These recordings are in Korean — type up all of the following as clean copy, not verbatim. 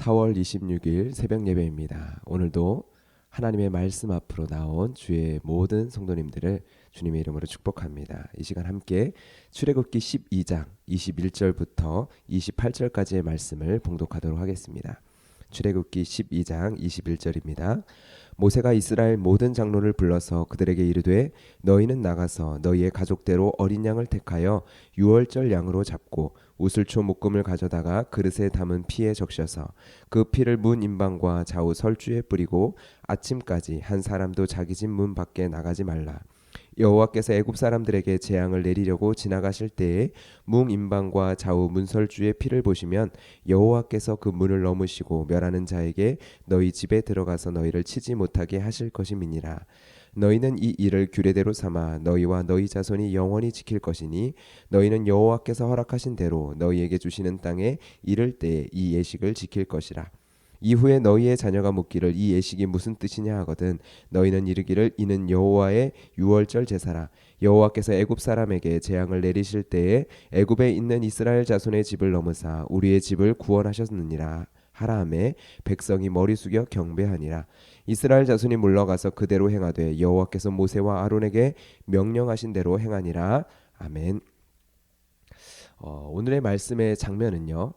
4월 26일 새벽 예배입니다. 오늘도 하나님의 말씀 앞으로 나온 주의 모든 성도님들을 주님의 이름으로 축복합니다. 이 시간 함께 출애굽기 12장 21절부터 28절까지의 말씀을 봉독하도록 하겠습니다. 출애굽기 12장 21절입니다. 모세가 이스라엘 모든 장로를 불러서 그들에게 이르되 너희는 나가서 너희의 가족대로 어린 양을 택하여 유월절 양으로 잡고 우슬초 묶음을 가져다가 그릇에 담은 피에 적셔서 그 피를 문 임방과 좌우 설주에 뿌리고 아침까지 한 사람도 자기 집 문 밖에 나가지 말라. 여호와께서 애굽 사람들에게 재앙을 내리려고 지나가실 때에 문 임방과 좌우 문설주의 피를 보시면 여호와께서 그 문을 넘으시고 멸하는 자에게 너희 집에 들어가서 너희를 치지 못하게 하실 것임이니라. 너희는 이 일을 규례대로 삼아 너희와 너희 자손이 영원히 지킬 것이니 너희는 여호와께서 허락하신 대로 너희에게 주시는 땅에 이를 때에 이 예식을 지킬 것이라. 이후에 너희의 자녀가 묻기를 이 예식이 무슨 뜻이냐 하거든 너희는 이르기를 이는 여호와의 유월절 제사라. 여호와께서 애굽 사람에게 재앙을 내리실 때에 애굽에 있는 이스라엘 자손의 집을 넘으사 우리의 집을 구원하셨느니라 하라 하매 백성이 머리 숙여 경배하니라. 이스라엘 자손이 물러가서 그대로 행하되 여호와께서 모세와 아론에게 명령하신 대로 행하니라. 아멘. 오늘의 말씀의 장면은요,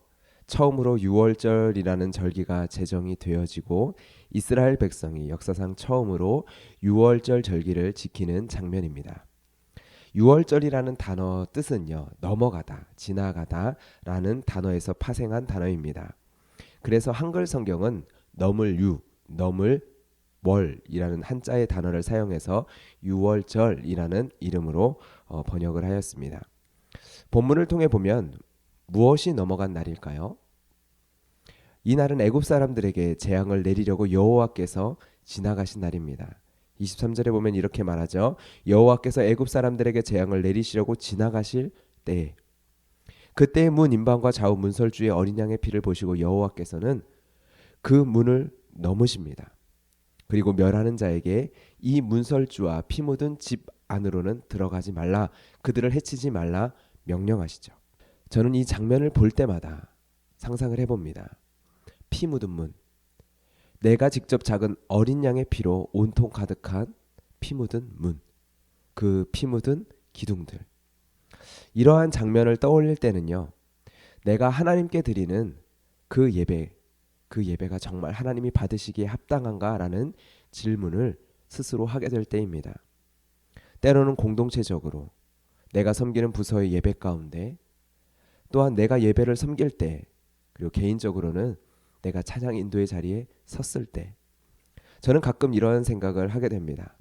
처음으로 유월절이라는 절기가 제정이 되어지고 이스라엘 백성이 역사상 처음으로 유월절 절기를 지키는 장면입니다. 유월절이라는 단어 뜻은요, 넘어가다, 지나가다 라는 단어에서 파생한 단어입니다. 그래서 한글 성경은 넘을 유, 넘을 월이라는 한자의 단어를 사용해서 유월절이라는 이름으로 번역을 하였습니다. 본문을 통해 보면 무엇이 넘어간 날일까요? 이 날은 애굽 사람들에게 재앙을 내리려고 여호와께서 지나가신 날입니다. 23절에 보면 이렇게 말하죠. 여호와께서 애굽 사람들에게 재앙을 내리시려고 지나가실 때에 그때의 문 임방과 좌우 문설주의 어린 양의 피를 보시고 여호와께서는 그 문을 넘으십니다. 그리고 멸하는 자에게 이 문설주와 피 묻은 집 안으로는 들어가지 말라, 그들을 해치지 말라 명령하시죠. 저는 이 장면을 볼 때마다 상상을 해봅니다. 피 묻은 문, 내가 직접 작은 어린 양의 피로 온통 가득한 피 묻은 문, 그 피 묻은 기둥들. 이러한 장면을 떠올릴 때는요, 내가 하나님께 드리는 그 예배가 정말 하나님이 받으시기에 합당한가라는 질문을 스스로 하게 될 때입니다. 때로는 공동체적으로 내가 섬기는 부서의 예배 가운데, 또한 내가 예배를 섬길 때, 그리고 개인적으로는 내가 찬양 인도의 자리에 섰을 때, 저는 가끔 이러한 생각을 하게 됩니다.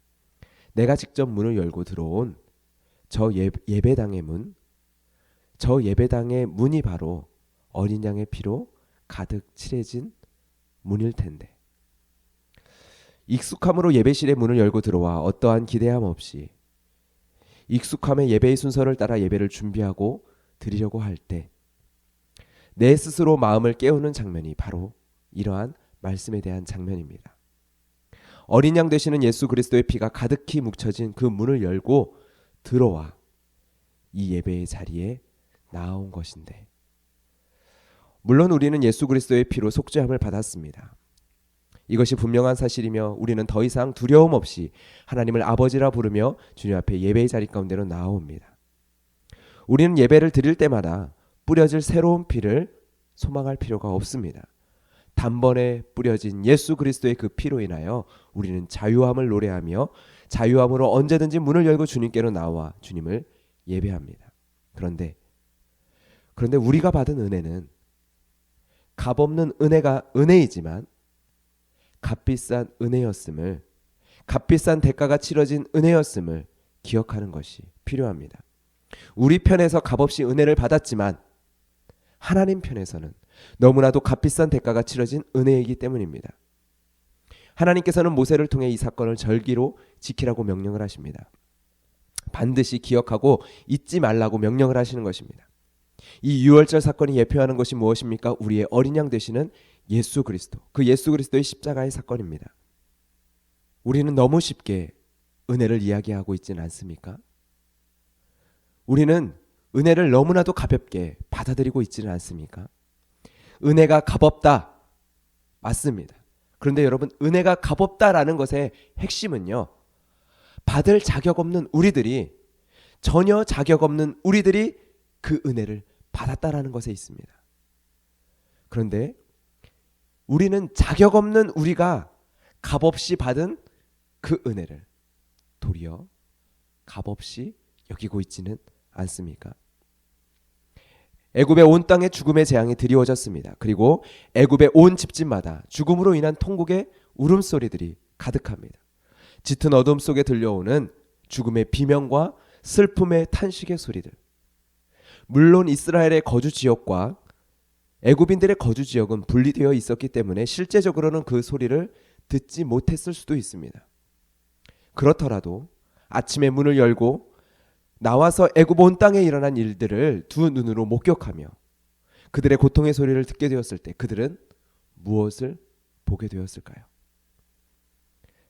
내가 직접 문을 열고 들어온 저 예배당의 문, 저 예배당의 문이 바로 어린 양의 피로 가득 칠해진 문일 텐데, 익숙함으로 예배실의 문을 열고 들어와 어떠한 기대함 없이 익숙함의 예배의 순서를 따라 예배를 준비하고 드리려고 할 때 내 스스로 마음을 깨우는 장면이 바로 이러한 말씀에 대한 장면입니다. 어린 양 되시는 예수 그리스도의 피가 가득히 묵혀진 그 문을 열고 들어와 이 예배의 자리에 나아온 것인데, 물론 우리는 예수 그리스도의 피로 속죄함을 받았습니다. 이것이 분명한 사실이며 우리는 더 이상 두려움 없이 하나님을 아버지라 부르며 주님 앞에 예배의 자리 가운데로 나아옵니다. 우리는 예배를 드릴 때마다 뿌려질 새로운 피를 소망할 필요가 없습니다. 단번에 뿌려진 예수 그리스도의 그 피로 인하여 우리는 자유함을 노래하며 자유함으로 언제든지 문을 열고 주님께로 나와 주님을 예배합니다. 그런데 우리가 받은 은혜는 값없는 은혜가 은혜이지만 값비싼 은혜였음을, 값비싼 대가가 치러진 은혜였음을 기억하는 것이 필요합니다. 우리 편에서 값없이 은혜를 받았지만 하나님 편에서는 너무나도 값비싼 대가가 치러진 은혜이기 때문입니다. 하나님께서는 모세를 통해 이 사건을 절기로 지키라고 명령을 하십니다. 반드시 기억하고 잊지 말라고 명령을 하시는 것입니다. 이 유월절 사건이 예표하는 것이 무엇입니까? 우리의 어린 양 되시는 예수 그리스도, 그 예수 그리스도의 십자가의 사건입니다. 우리는 너무 쉽게 은혜를 이야기하고 있지는 않습니까? 우리는 은혜를 너무나도 가볍게 받아들이고 있지는 않습니까? 은혜가 값없다, 맞습니다. 그런데 여러분, 은혜가 값없다라는 것의 핵심은요, 받을 자격 없는 우리들이, 전혀 자격 없는 우리들이 그 은혜를 받았다라는 것에 있습니다. 그런데 우리는 자격 없는 우리가 값없이 받은 그 은혜를 도리어 값없이 여기고 있지는 않습니까? 애굽의 온 땅에 죽음의 재앙이 드리워졌습니다. 그리고 애굽의 온 집집마다 죽음으로 인한 통곡의 울음소리들이 가득합니다. 짙은 어둠 속에 들려오는 죽음의 비명과 슬픔의 탄식의 소리들. 물론 이스라엘의 거주 지역과 애굽인들의 거주 지역은 분리되어 있었기 때문에 실제적으로는 그 소리를 듣지 못했을 수도 있습니다. 그렇더라도 아침에 문을 열고 나와서 애굽 온 땅에 일어난 일들을 두 눈으로 목격하며 그들의 고통의 소리를 듣게 되었을 때 그들은 무엇을 보게 되었을까요?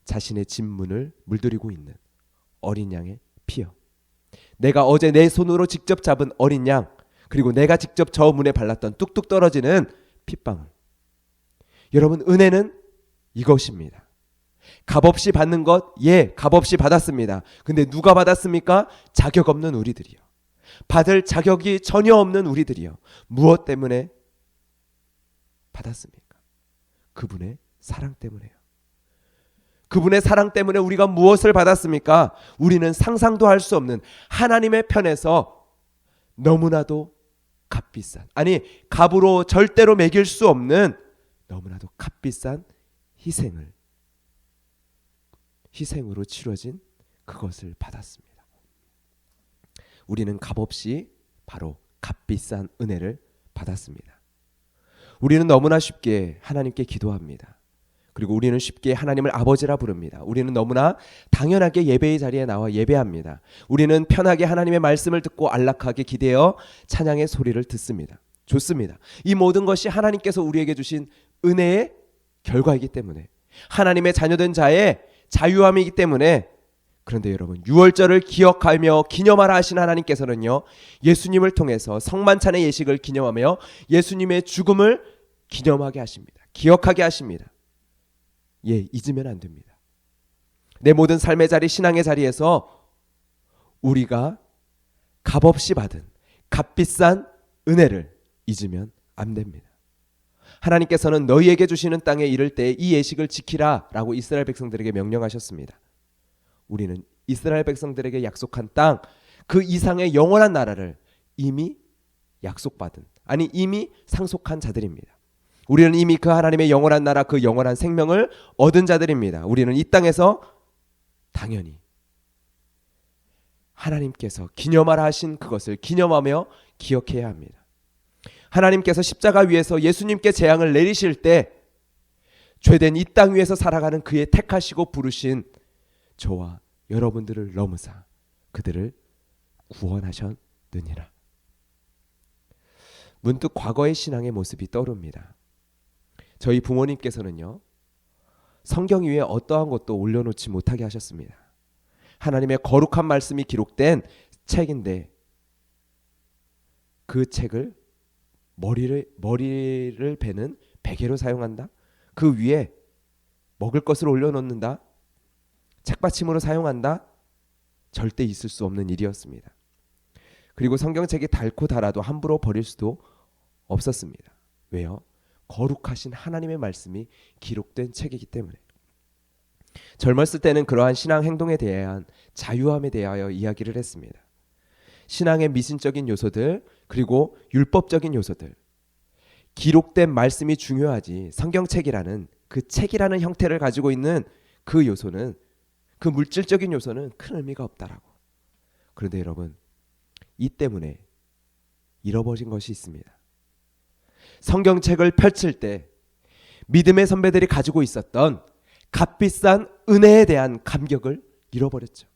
자신의 진문을 물들이고 있는 어린 양의 피요. 내가 어제 내 손으로 직접 잡은 어린 양, 그리고 내가 직접 저 문에 발랐던 뚝뚝 떨어지는 핏방울. 여러분, 은혜는 이것입니다. 값없이 받는 것, 값없이 받았습니다. 근데 누가 받았습니까? 자격 없는 우리들이요. 받을 자격이 전혀 없는 우리들이요. 무엇 때문에 받았습니까? 그분의 사랑 때문에요. 그분의 사랑 때문에 우리가 무엇을 받았습니까? 우리는 상상도 할 수 없는 하나님의 편에서 너무나도 값비싼, 아니 값으로 절대로 매길 수 없는 너무나도 값비싼 희생으로 치러진 그것을 받았습니다. 우리는 값없이 바로 값비싼 은혜를 받았습니다. 우리는 너무나 쉽게 하나님께 기도합니다. 그리고 우리는 쉽게 하나님을 아버지라 부릅니다. 우리는 너무나 당연하게 예배의 자리에 나와 예배합니다. 우리는 편하게 하나님의 말씀을 듣고 안락하게 기대어 찬양의 소리를 듣습니다. 좋습니다. 이 모든 것이 하나님께서 우리에게 주신 은혜의 결과이기 때문에, 하나님의 자녀된 자의 자유함이기 때문에. 그런데 여러분, 유월절을 기억하며 기념하라 하신 하나님께서는요, 예수님을 통해서 성만찬의 예식을 기념하며 예수님의 죽음을 기념하게 하십니다. 기억하게 하십니다. 잊으면 안 됩니다. 내 모든 삶의 자리, 신앙의 자리에서 우리가 값없이 받은 값비싼 은혜를 잊으면 안 됩니다. 하나님께서는 너희에게 주시는 땅에 이를 때 이 예식을 지키라 라고 이스라엘 백성들에게 명령하셨습니다. 우리는 이스라엘 백성들에게 약속한 땅, 그 이상의 영원한 나라를 이미 약속받은, 아니 이미 상속한 자들입니다. 우리는 이미 그 하나님의 영원한 나라, 그 영원한 생명을 얻은 자들입니다. 우리는 이 땅에서 당연히 하나님께서 기념하라 하신 그것을 기념하며 기억해야 합니다. 하나님께서 십자가 위에서 예수님께 재앙을 내리실 때 죄된 이 땅 위에서 살아가는 그의 택하시고 부르신 저와 여러분들을 넘으사 그들을 구원하셨느니라. 문득 과거의 신앙의 모습이 떠오릅니다. 저희 부모님께서는요, 성경 위에 어떠한 것도 올려놓지 못하게 하셨습니다. 하나님의 거룩한 말씀이 기록된 책인데 그 책을 머리를 베는 베개로 사용한다? 그 위에 먹을 것을 올려놓는다? 책받침으로 사용한다? 절대 있을 수 없는 일이었습니다. 그리고 성경책이 닳고 닳아도 함부로 버릴 수도 없었습니다. 왜요? 거룩하신 하나님의 말씀이 기록된 책이기 때문에. 젊었을 때는 그러한 신앙 행동에 대한 자유함에 대하여 이야기를 했습니다. 신앙의 미신적인 요소들, 그리고 율법적인 요소들, 기록된 말씀이 중요하지 성경책이라는 그 책이라는 형태를 가지고 있는 그 요소는, 그 물질적인 요소는 큰 의미가 없다라고. 그런데 여러분, 이 때문에 잃어버린 것이 있습니다. 성경책을 펼칠 때 믿음의 선배들이 가지고 있었던 값비싼 은혜에 대한 감격을 잃어버렸죠.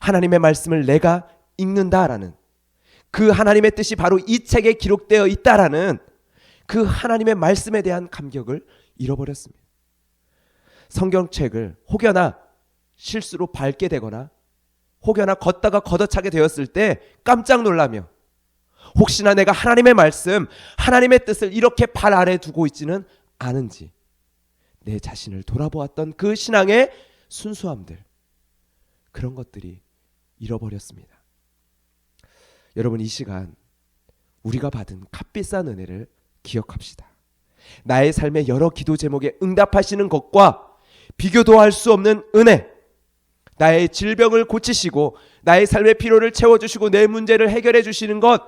하나님의 말씀을 내가 읽는다라는 그 하나님의 뜻이 바로 이 책에 기록되어 있다라는 그 하나님의 말씀에 대한 감격을 잃어버렸습니다. 성경책을 혹여나 실수로 밟게 되거나 혹여나 걷다가 걷어차게 되었을 때 깜짝 놀라며, 혹시나 내가 하나님의 말씀, 하나님의 뜻을 이렇게 발 아래 두고 있지는 않은지 내 자신을 돌아보았던 그 신앙의 순수함들, 그런 것들이 잃어버렸습니다. 여러분, 이 시간 우리가 받은 값비싼 은혜를 기억합시다. 나의 삶의 여러 기도 제목에 응답하시는 것과 비교도 할 수 없는 은혜, 나의 질병을 고치시고 나의 삶의 피로를 채워주시고 내 문제를 해결해 주시는 것,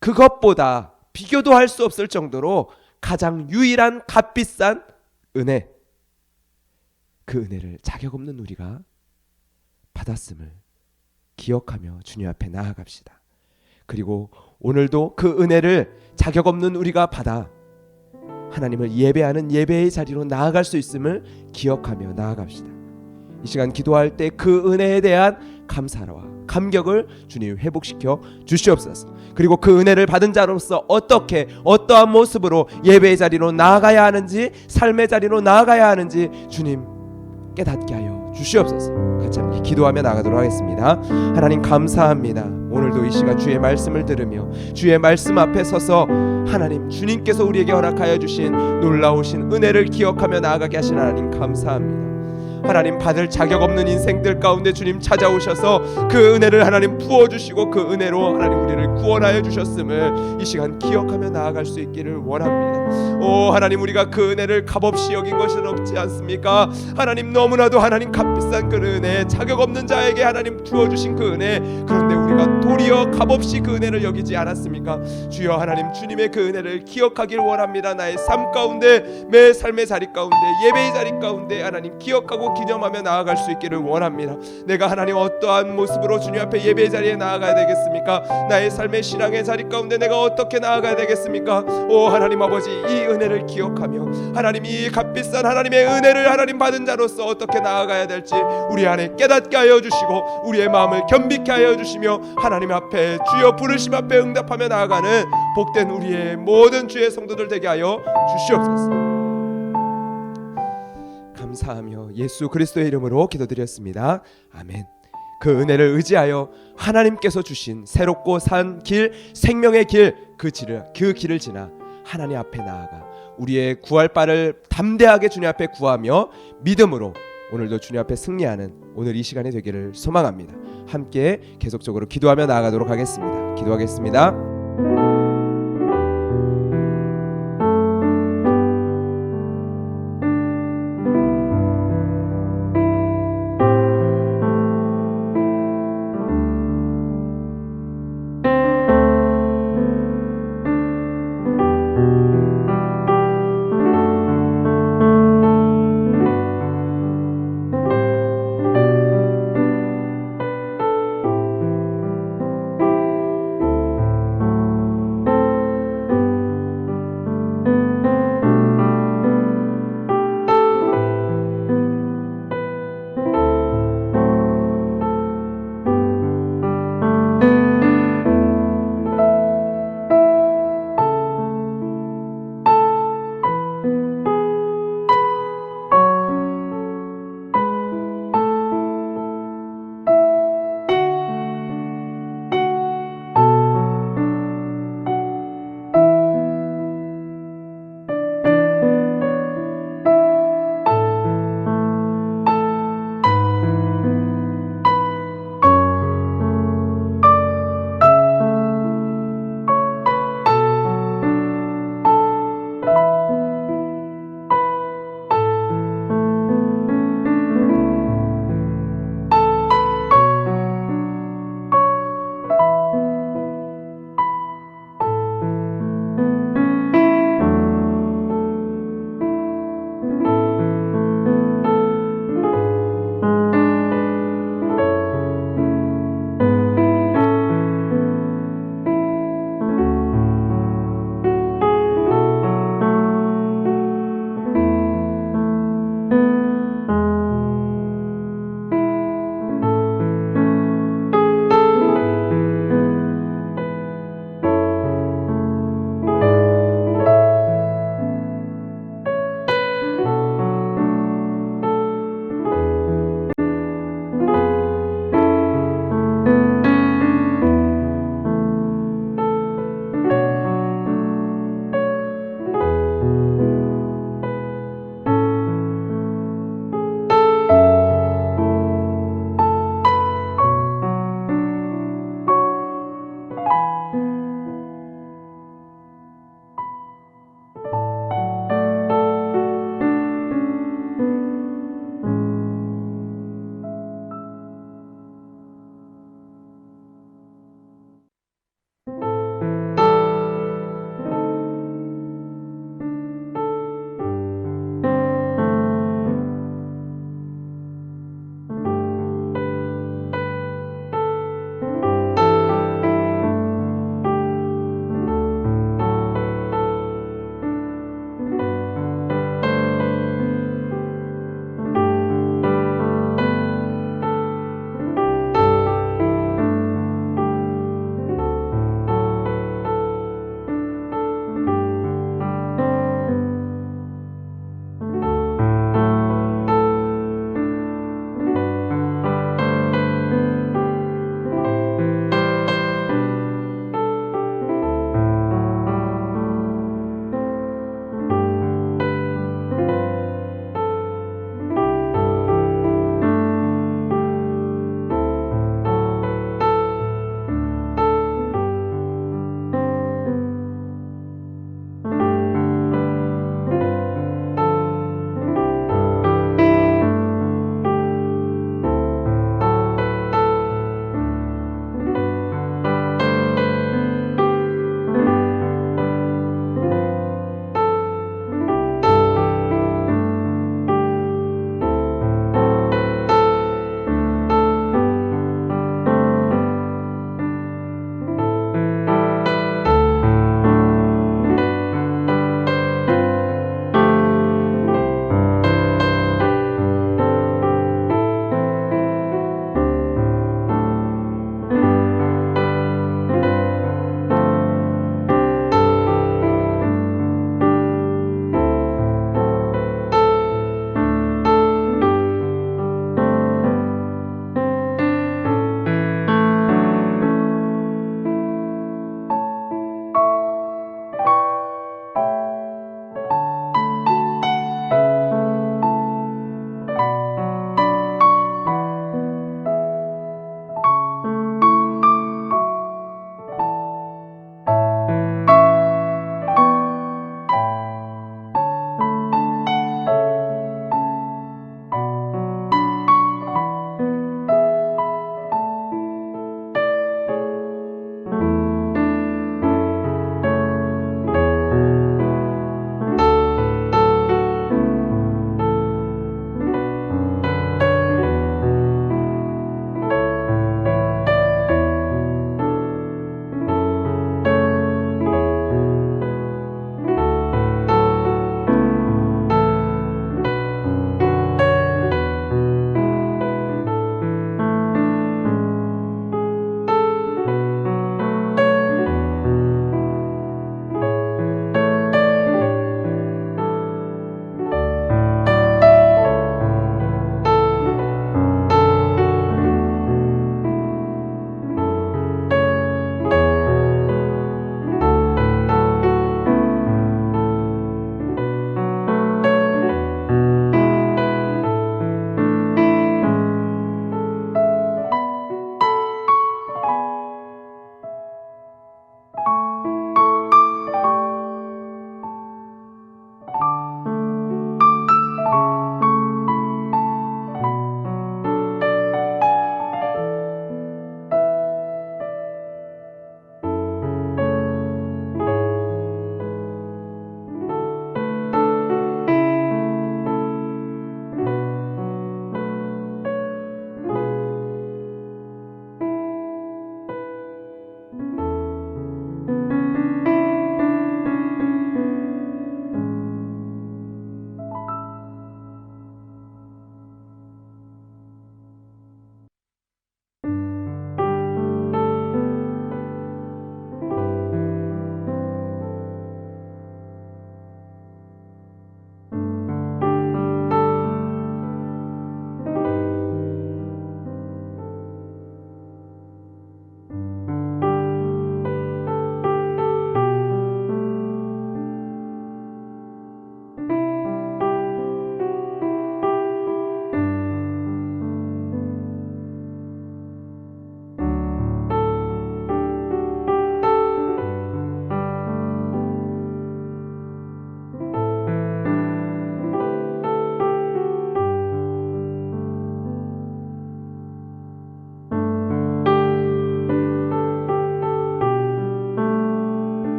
그것보다 비교도 할 수 없을 정도로 가장 유일한 값비싼 은혜, 그 은혜를 자격 없는 우리가 받았음을 기억하며 주님 앞에 나아갑시다. 그리고 오늘도 그 은혜를 자격 없는 우리가 받아 하나님을 예배하는 예배의 자리로 나아갈 수 있음을 기억하며 나아갑시다. 이 시간 기도할 때 그 은혜에 대한 감사와 감격을 주님 회복시켜 주시옵소서. 그리고 그 은혜를 받은 자로서 어떻게 어떠한 모습으로 예배의 자리로 나아가야 하는지, 삶의 자리로 나아가야 하는지 주님 깨닫게 하여 주시옵소서. 같이 함께 기도하며 나가도록 하겠습니다. 하나님 감사합니다. 오늘도 이 시간 주의 말씀을 들으며 주의 말씀 앞에 서서 하나님, 주님께서 우리에게 허락하여 주신 놀라우신 은혜를 기억하며 나아가게 하신 하나님 감사합니다. 하나님, 받을 자격 없는 인생들 가운데 주님 찾아오셔서 그 은혜를 하나님 부어주시고 그 은혜로 하나님 우리를 구원하여 주셨음을 이 시간 기억하며 나아갈 수 있기를 원합니다. 오 하나님, 우리가 그 은혜를 값없이 여긴 것은 없지 않습니까? 하나님, 너무나도 하나님 값비싼 그 은혜, 자격 없는 자에게 하나님 주어주신 그 은혜, 그런데 우리가 도리어 값없이 그 은혜를 여기지 않았습니까? 주여 하나님, 주님의 그 은혜를 기억하길 원합니다. 나의 삶 가운데, 매 삶의 자리 가운데, 예배의 자리 가운데 하나님 기억하고 기념하며 나아갈 수 있기를 원합니다. 내가 하나님 어떠한 모습으로 주님 앞에 예배의 자리에 나아가야 되겠습니까? 나의 삶의 신앙의 자리 가운데 내가 어떻게 나아가야 되겠습니까? 오 하나님 아버지, 이 은혜를 기억하며 하나님, 이 값비싼 하나님의 은혜를 하나님 받은 자로서 어떻게 나아가야 될지 우리 안에 깨닫게 하여 주시고 우리의 마음을 겸비케 하여 주시며 하나님 앞에 주여 부르심 앞에 응답하며 나아가는 복된 우리의 모든 주의 성도들 되게 하여 주시옵소서. 감사하며 예수 그리스도의 이름으로 기도드렸습니다. 아멘. 그 은혜를 의지하여 하나님께서 주신 새롭고 산 길, 생명의 길, 그 길을 지나 하나님 앞에 나아가 우리의 구할 바를 담대하게 주님 앞에 구하며 믿음으로 오늘도 주님 앞에 승리하는 오늘 이 시간이 되기를 소망합니다. 함께 계속적으로 기도하며 나아가도록 하겠습니다. 기도하겠습니다.